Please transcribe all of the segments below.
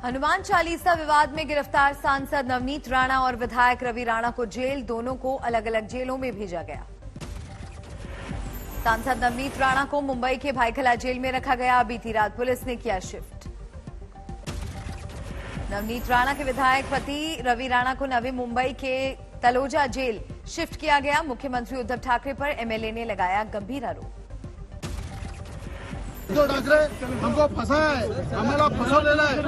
हनुमान चालीसा विवाद में गिरफ्तार सांसद नवनीत राणा और विधायक रवि राणा को जेल, दोनों को अलग अलग जेलों में भेजा गया। सांसद नवनीत राणा को मुंबई के भायखला जेल में रखा गया। बीती रात पुलिस ने किया शिफ्ट। नवनीत राणा के विधायक पति रवि राणा को नवी मुंबई के तलोजा जेल शिफ्ट किया गया। मुख्यमंत्री उद्धव ठाकरे पर एमएलए ने लगाया गंभीर आरोप। उद्धव ठाकरे हमको फंसाया है, आम्हाला फसवलेला आहे,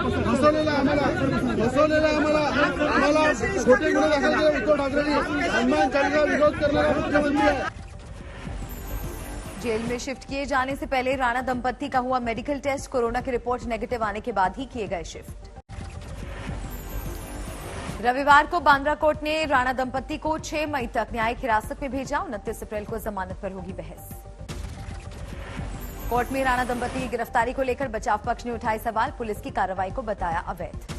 आम्हाला छोटे गुन्हे दाखल केले। उद्धव ठाकरेंनी हनुमान चालीसा विरोध करणारा मुख्यमंत्री है। जेल में शिफ्ट किए जाने से पहले राणा दंपत्ति का हुआ मेडिकल टेस्ट, कोरोना की रिपोर्ट नेगेटिव आने के बाद ही किए गए शिफ्ट। रविवार को बांद्रा कोर्ट ने राणा दंपत्ति को 6 मई तक न्यायिक हिरासत में भेजा। 29 अप्रैल को जमानत पर होगी बहस। कोर्ट में राणा दंपत्ति की गिरफ्तारी को लेकर बचाव पक्ष ने उठाए सवाल, पुलिस की कार्रवाई को बताया अवैध।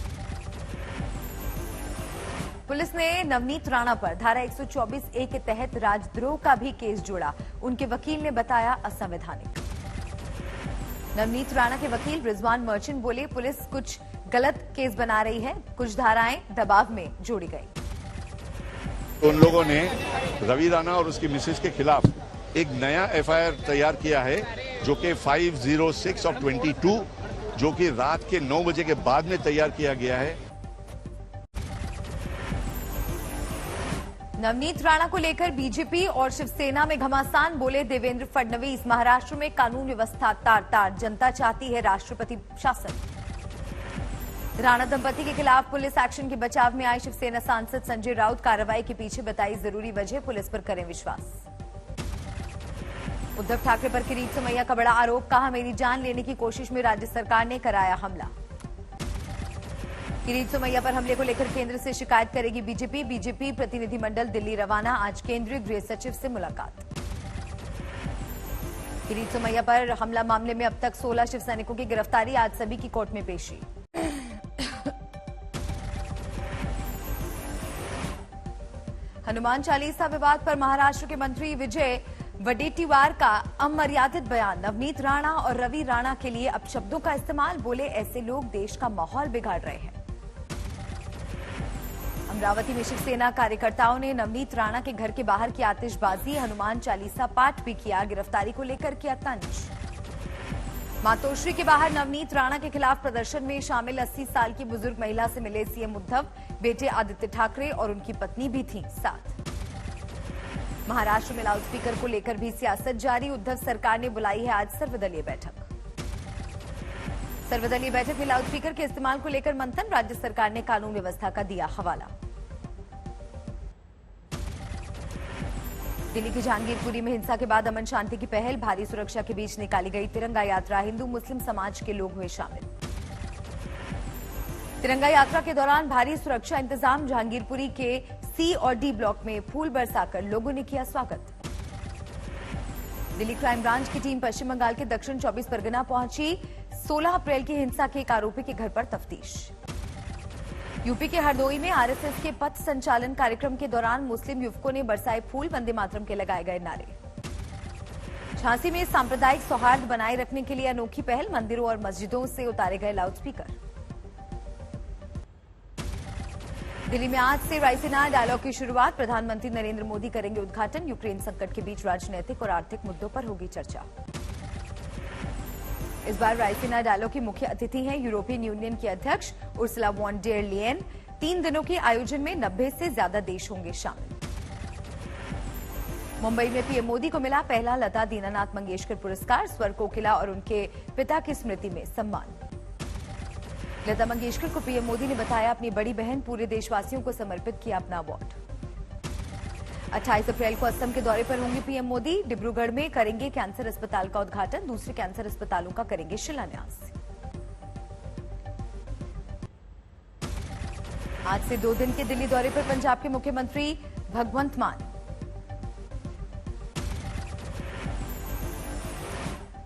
पुलिस ने नवनीत राणा पर धारा 124A के तहत राजद्रोह का भी केस जोड़ा। उनके वकील ने बताया असंवैधानिक। नवनीत राणा के वकील रिजवान मर्चेंट बोले, पुलिस कुछ गलत केस बना रही है, कुछ धाराएं दबाव में जोड़ी गई। उन लोगों ने रवि राणा और उसकी मिसेज के खिलाफ एक नया एफआईआर तैयार किया है, जो कि 506/22, जो कि रात के 9 बजे के बाद में तैयार किया गया है। नवनीत राणा को लेकर बीजेपी और शिवसेना में घमासान, बोले देवेंद्र फडणवीस, महाराष्ट्र में कानून व्यवस्था तार-तार, जनता चाहती है राष्ट्रपति शासन। राणा दंपति के खिलाफ पुलिस एक्शन के बचाव में आए शिवसेना सांसद संजय राउत, कार्रवाई के पीछे बताई जरूरी वजह, पुलिस पर करें विश्वास। उद्धव ठाकरे पर किरीट सोमैया का बड़ा आरोप, कहा मेरी जान लेने की कोशिश में राज्य सरकार ने कराया हमला। किरीट सोमैया पर हमले को लेकर केंद्र से शिकायत करेगी बीजेपी। बीजेपी प्रतिनिधिमंडल दिल्ली रवाना, आज केंद्रीय गृह सचिव से मुलाकात। किरीट सोमैया पर हमला मामले में अब तक 16 शिव सैनिकों की गिरफ्तारी, आज सभी की कोर्ट में पेशी। हनुमान चालीसा विवाद पर महाराष्ट्र के मंत्री विजय वडेट्टीवार का अमर्यादित बयान, नवनीत राणा और रवि राणा के लिए अपशब्दों का इस्तेमाल, बोले ऐसे लोग देश का माहौल बिगाड़ रहे हैं। अमरावती में शिवसेना कार्यकर्ताओं ने नवनीत राणा के घर के बाहर की आतिशबाजी, हनुमान चालीसा पाठ भी किया। गिरफ्तारी को लेकर किया तंज। मातोश्री के बाहर नवनीत राणा के खिलाफ प्रदर्शन में शामिल 80 साल की बुजुर्ग महिला से मिले सीएम उद्धव, बेटे आदित्य ठाकरे और उनकी पत्नी भी थी साथ। महाराष्ट्र में लाउडस्पीकर को लेकर भी सियासत जारी, उद्धव सरकार ने बुलाई है आज सर्वदलीय बैठक। सर्वदलीय बैठक में लाउडस्पीकर के इस्तेमाल को लेकर मंथन, राज्य सरकार ने कानून व्यवस्था का दिया हवाला। दिल्ली की जहांगीरपुरी में हिंसा के बाद अमन शांति की पहल, भारी सुरक्षा के बीच निकाली गई तिरंगा यात्रा, हिंदू मुस्लिम समाज के लोग हुए शामिल। तिरंगा यात्रा के दौरान भारी सुरक्षा इंतजाम, जहांगीरपुरी के सी और डी ब्लॉक में फूल बरसाकर लोगों ने किया स्वागत। दिल्ली क्राइम ब्रांच की टीम पश्चिम बंगाल के दक्षिण 24 परगना पहुंची, 16 अप्रैल की हिंसा के एक आरोपी के घर पर तफ्तीश। यूपी के हरदोई में आरएसएस के पथ संचालन कार्यक्रम के दौरान मुस्लिम युवकों ने बरसाए फूल, वंदे मातरम के लगाए गए नारे। झांसी में सांप्रदायिक सौहार्द बनाए रखने के लिए अनोखी पहल, मंदिरों और मस्जिदों से उतारे गए लाउडस्पीकर। दिल्ली में आज से रायसीना डायलॉग की शुरुआत, प्रधानमंत्री नरेंद्र मोदी करेंगे उद्घाटन। यूक्रेन संकट के बीच राजनीतिक और आर्थिक मुद्दों पर होगी चर्चा। इस बार रायसीना डायलॉग की मुख्य अतिथि हैं यूरोपियन यूनियन की अध्यक्ष उर्सुला वॉन डेर लियन। 3 दिनों के आयोजन में 90 से ज्यादा देश होंगे शामिल। मुंबई में पीएम मोदी को मिला पहला लता दीनानाथ मंगेशकर पुरस्कार, स्वर कोकिला और उनके पिता की स्मृति में सम्मान। लता मंगेशकर को पीएम मोदी ने बताया अपनी बड़ी बहन, पूरे देशवासियों को समर्पित किया अपना अवार्ड। 28 अप्रैल को असम के दौरे पर होंगे पीएम मोदी, डिब्रूगढ़ में करेंगे कैंसर अस्पताल का उद्घाटन, दूसरे कैंसर अस्पतालों का करेंगे शिलान्यास। आज से 2 दिन के दिल्ली दौरे पर पंजाब के मुख्यमंत्री भगवंत मान।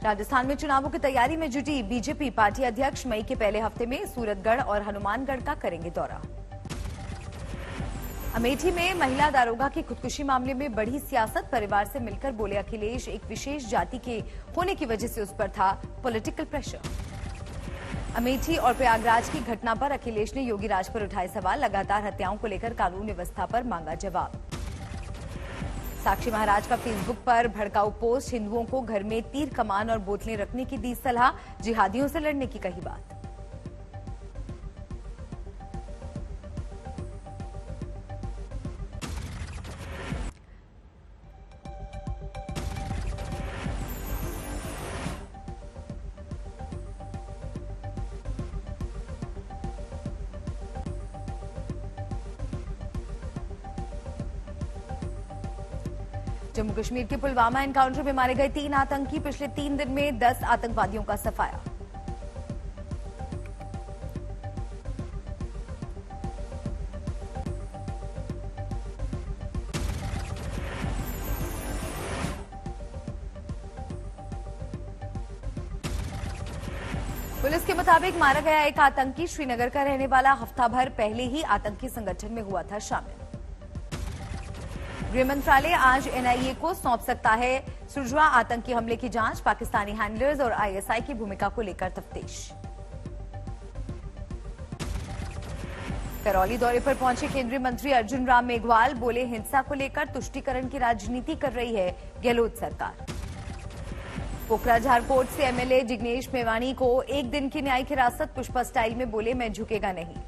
राजस्थान में चुनावों की तैयारी में जुटी बीजेपी, पार्टी अध्यक्ष मई के पहले हफ्ते में सूरतगढ़ और हनुमानगढ़ का करेंगे दौरा। अमेठी में महिला दारोगा की खुदकुशी मामले में बढ़ी सियासत, परिवार से मिलकर बोले अखिलेश एक विशेष जाति के होने की वजह से उस पर था पॉलिटिकल प्रेशर। अमेठी और प्रयागराज की घटना पर अखिलेश ने योगी राज पर उठाए सवाल। लगातार हत्याओं को लेकर कानून व्यवस्था पर मांगा जवाब। साक्षी महाराज का फेसबुक पर भड़काऊ पोस्ट। हिंदुओं को घर में तीर कमान और बोतलें रखने की दी सलाह। जिहादियों से लड़ने की कही बात। जम्मू कश्मीर के पुलवामा एनकाउंटर में मारे गए 3 आतंकी। पिछले 3 दिन में 10 आतंकवादियों का सफाया। पुलिस के मुताबिक मारा गया एक आतंकी श्रीनगर का रहने वाला हफ्ता भर पहले ही आतंकी संगठन में हुआ था शामिल। गृह मंत्रालय आज एनआईए को सौंप सकता है सुरजवा आतंकी हमले की जांच। पाकिस्तानी हैंडलर्स और आईएसआई की भूमिका को लेकर तफ्तीश। करौली दौरे पर पहुंचे केंद्रीय मंत्री अर्जुन राम मेघवाल। बोले, हिंसा को लेकर तुष्टीकरण की राजनीति कर रही है गहलोत सरकार। पोखराझार कोर्ट से एमएलए जिग्नेश मेवाणी को 1 दिन की न्यायिक हिरासत। पुष्पा स्टाइल में बोले, मैं झुकेगा नहीं।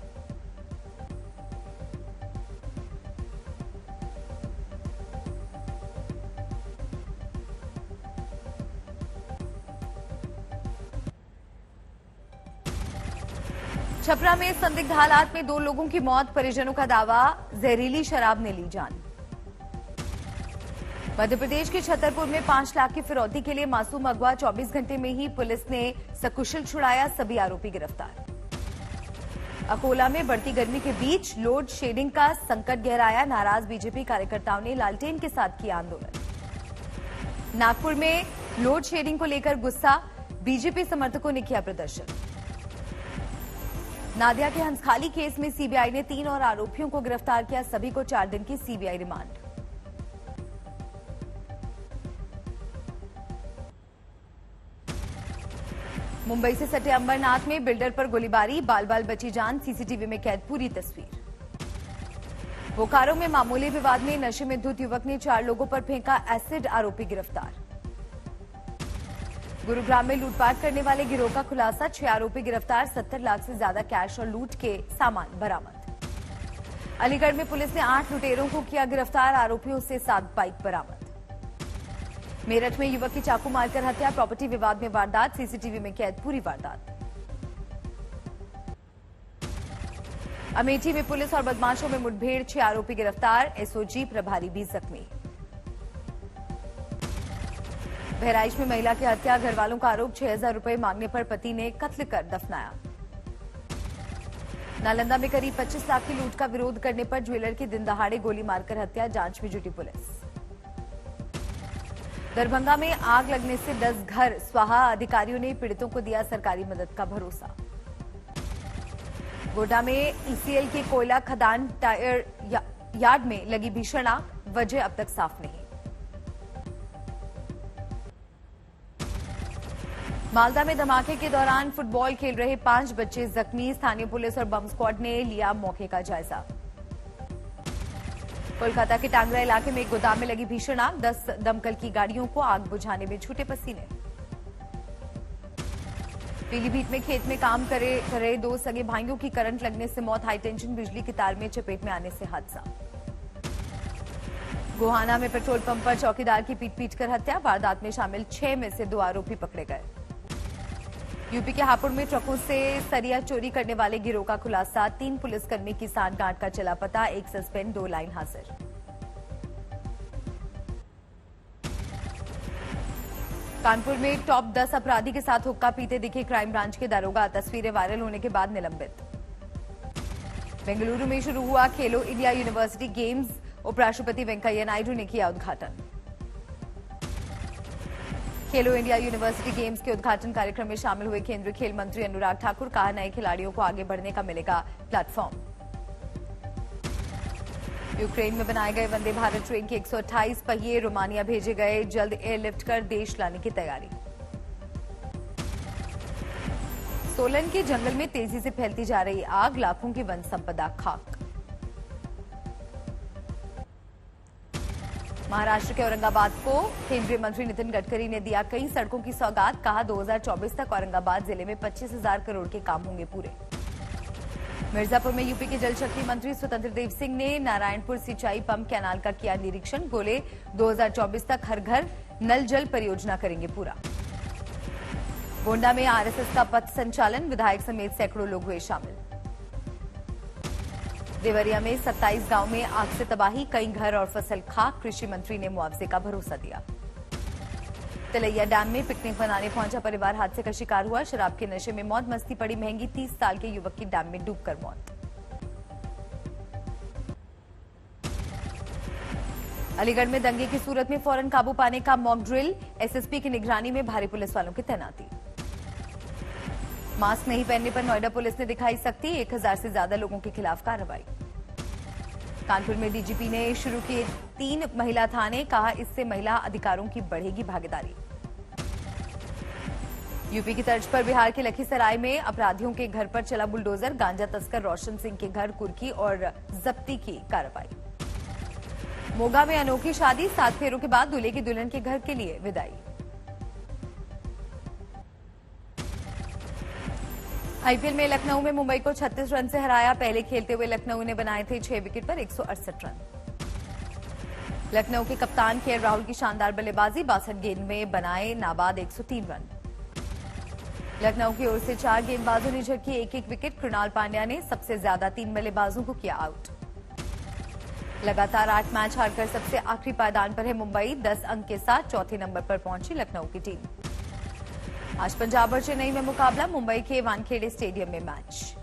छपरा में संदिग्ध हालात में 2 लोगों की मौत। परिजनों का दावा, जहरीली शराब ने ली जान। मध्य प्रदेश के छतरपुर में 5 लाख की फिरौती के लिए मासूम अगवा। 24 घंटे में ही पुलिस ने सकुशल छुड़ाया। सभी आरोपी गिरफ्तार। अकोला में बढ़ती गर्मी के बीच लोड शेडिंग का संकट गहराया। नाराज बीजेपी कार्यकर्ताओं ने लालटेन के साथ किया आंदोलन। नागपुर में लोड शेडिंग को लेकर गुस्सा। बीजेपी समर्थकों ने किया प्रदर्शन। नादिया के हंसखाली केस में सीबीआई ने 3 और आरोपियों को गिरफ्तार किया। सभी को 4 दिन की सीबीआई रिमांड। मुंबई से सटे अंबरनाथ में बिल्डर पर गोलीबारी। बाल बाल बची जान। सीसीटीवी में कैद पूरी तस्वीर। बोकारो में मामूली विवाद में नशे में धुत युवक ने 4 लोगों पर फेंका एसिड। आरोपी गिरफ्तार। गुरुग्राम में लूटपाट करने वाले गिरोह का खुलासा। 6 आरोपी गिरफ्तार। 70 लाख से ज्यादा कैश और लूट के सामान बरामद। अलीगढ़ में पुलिस ने 8 लुटेरों को किया गिरफ्तार। आरोपियों से 7 बाइक बरामद। मेरठ में युवक की चाकू मारकर हत्या। प्रॉपर्टी विवाद में वारदात। सीसीटीवी में कैद पूरी वारदात। अमेठी में पुलिस और बदमाशों में मुठभेड़। 6 आरोपी गिरफ्तार। एसओजी प्रभारी भी जख्मी। बहराइच में महिला की हत्या। घर वालों का आरोप, 6000 रुपए मांगने पर पति ने कत्ल कर दफनाया। नालंदा में करीब 25 लाख की लूट का विरोध करने पर ज्वेलर की दिन दहाड़े गोली मारकर हत्या। जांच में जुटी पुलिस। दरभंगा में आग लगने से 10 घर स्वाहा। अधिकारियों ने पीड़ितों को दिया सरकारी मदद का भरोसा। गोड्डा में ईसीएल की कोयला खदान टायर यार्ड में लगी भीषण आग। वजह अब तक साफ नहीं। मालदा में धमाके के दौरान फुटबॉल खेल रहे 5 बच्चे जख्मी। स्थानीय पुलिस और बम स्क्वाड ने लिया मौके का जायजा। कोलकाता के टांगरा इलाके में एक गोदाम में लगी भीषण आग। 10 दमकल की गाड़ियों को आग बुझाने में छूटे पसीने। पीलीभीत में खेत में काम कर रहे 2 सगे भाइयों की करंट लगने से मौत। हाईटेंशन बिजली की तार में चपेट में आने से हादसा। गोहाना में पेट्रोल पंप पर चौकीदार की पीट कर हत्या। वारदात में शामिल 6 में से 2 आरोपी पकड़े गए। यूपी के हापुड़ में ट्रकों से सरिया चोरी करने वाले गिरोह का खुलासा। 3 पुलिसकर्मी की सांठगांठ का चला पता। 1 सस्पेंड, 2 लाइन हाजिर। कानपुर में टॉप 10 अपराधी के साथ हुक्का पीते दिखे क्राइम ब्रांच के दारोगा। तस्वीरें वायरल होने के बाद निलंबित। बेंगलुरु में शुरू हुआ खेलो इंडिया यूनिवर्सिटी गेम्स। उपराष्ट्रपति वेंकैया नायडू ने किया उद्घाटन। खेलो इंडिया यूनिवर्सिटी गेम्स के उद्घाटन कार्यक्रम में शामिल हुए केंद्रीय खेल मंत्री अनुराग ठाकुर। कहा, नए खिलाड़ियों को आगे बढ़ने का मिलेगा प्लेटफॉर्म। यूक्रेन में बनाए गए वंदे भारत ट्रेन के 128 पहिए रोमानिया भेजे गए। जल्द एयरलिफ्ट कर देश लाने की तैयारी। सोलन के जंगल में तेजी से फैलती जा रही आग, लाखों की वन संपदा खाक। महाराष्ट्र के औरंगाबाद को केंद्रीय मंत्री नितिन गडकरी ने दिया कई सड़कों की सौगात, कहा 2024 तक औरंगाबाद जिले में 25,000 करोड़ के काम होंगे पूरे। मिर्जापुर में यूपी के जल शक्ति मंत्री स्वतंत्र देव सिंह ने नारायणपुर सिंचाई पंप कैनाल का किया निरीक्षण, बोले 2024 तक हर घर नल जल परियोजना करेंगे पूरा। गोंडा में आरएसएस का पथ संचालन, विधायक समेत सैकड़ों लोग हुए शामिल। देवरिया में 27 गांव में आग से तबाही, कई घर और फसल खाक, कृषि मंत्री ने मुआवजे का भरोसा दिया। तिलैया डैम में पिकनिक मनाने पहुंचा परिवार हादसे का शिकार हुआ, शराब के नशे में मौत, मस्ती पड़ी महंगी, 30 साल के युवक की डैम में डूबकर मौत। अलीगढ़ में दंगे की सूरत में फौरन काबू पाने का मॉक ड्रिल, एसएसपी की निगरानी में भारी पुलिस वालों की तैनाती। मास्क नहीं पहनने पर नोएडा पुलिस ने दिखाई सख्ती, 1000 से ज्यादा लोगों के खिलाफ कार्रवाई। कानपुर में डीजीपी ने शुरू किए 3 महिला थाने, कहा इससे महिला अधिकारों की बढ़ेगी भागीदारी। यूपी की तर्ज पर बिहार के लखीसराय में अपराधियों के घर पर चला बुलडोजर, गांजा तस्कर रोशन सिंह के घर कुर्की और जब्ती की कार्रवाई। मोगा में अनोखी शादी, 7 फेरों के बाद दूल्हे की दुल्हन के घर के लिए विदाई। आईपीएल में लखनऊ में मुंबई को 36 रन से हराया, पहले खेलते हुए लखनऊ ने बनाए थे 6 विकेट पर 168 रन। लखनऊ के कप्तान केएल राहुल की शानदार बल्लेबाजी, 62 गेंद में बनाए नाबाद 103 रन। लखनऊ की ओर से 4 गेंदबाजों ने झटकी 1-1 विकेट, कृणाल पांड्या ने सबसे ज्यादा 3 बल्लेबाजों को किया आउट। लगातार 8 मैच हारकर सबसे आखिरी पायदान पर है मुंबई, 10 अंक के साथ चौथे नंबर पर पहुंची लखनऊ की टीम। आज पंजाब और चेन्नई में मुकाबला, मुंबई के वानखेड़े स्टेडियम में मैच।